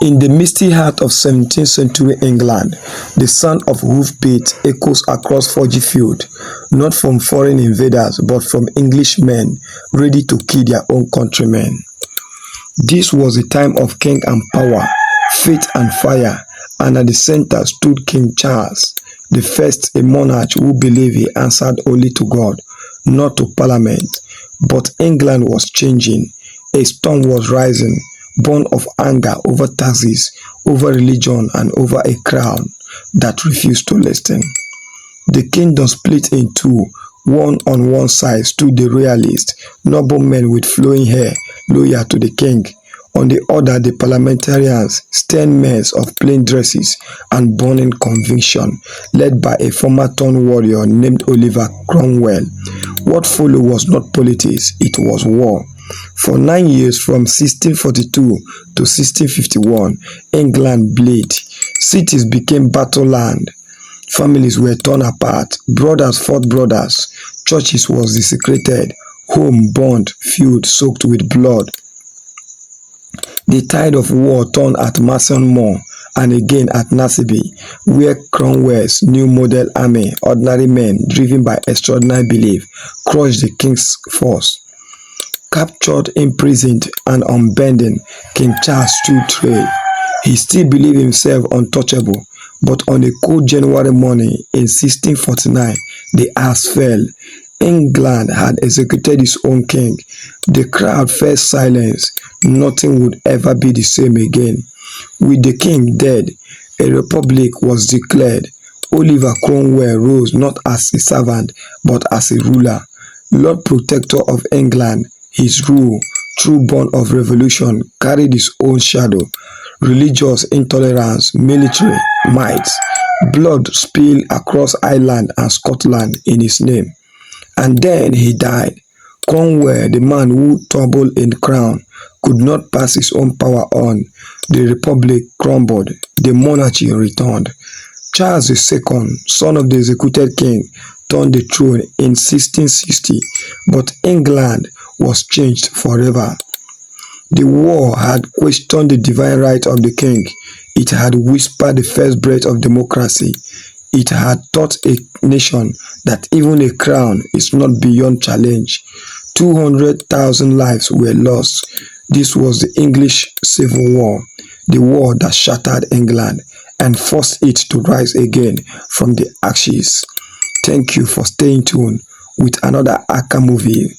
In the misty heart of 17th century England, the sound of hoofbeats echoes across Forgy Field, not from foreign invaders but from Englishmen ready to kill their own countrymen. This was a time of king and power, faith and fire, and at the center stood King Charles, the first, a monarch who believed he answered only to God, not to Parliament. But England was changing. A storm was rising, born of anger over taxes, over religion, and over a crown that refused to listen. The kingdom split in two. On one side stood the royalists, noblemen with flowing hair, loyal to the king. On the other, the parliamentarians, stern men of plain dresses and burning conviction, led by a former town warrior named Oliver Cromwell. What followed was not politics, it was war. For 9 years, from 1642 to 1651, England bled. Cities became battle land. Families were torn apart. Brothers fought brothers. Churches was desecrated. Home burned, field soaked with blood. The tide of war turned at Mason Moor and again at Naseby, where Cromwell's new model army, ordinary men driven by extraordinary belief, crushed the king's force. Captured, imprisoned, and unbending, King Charles stood trial. He still believed himself untouchable, but on a cold January morning in 1649, the axe fell. England had executed its own king. The crowd fell silent. Nothing would ever be the same again. With the king dead, a republic was declared. Oliver Cromwell rose not as a servant, but as a ruler. Lord Protector of England, his rule, true born of revolution, carried his own shadow. Religious intolerance, military might, blood spilled across Ireland and Scotland in his name. And then he died. Cromwell, the man who tumbled in the crown, could not pass his own power on. The republic crumbled. The monarchy returned. Charles II, son of the executed king, turned the throne in 1660, but England was changed forever. The war had questioned the divine right of the king. It had whispered the first breath of democracy. It had taught a nation that even a crown is not beyond challenge. 200,000 lives were lost. This was the English Civil War, the war that shattered England and forced it to rise again from the ashes. Thank you for staying tuned with another Aka movie.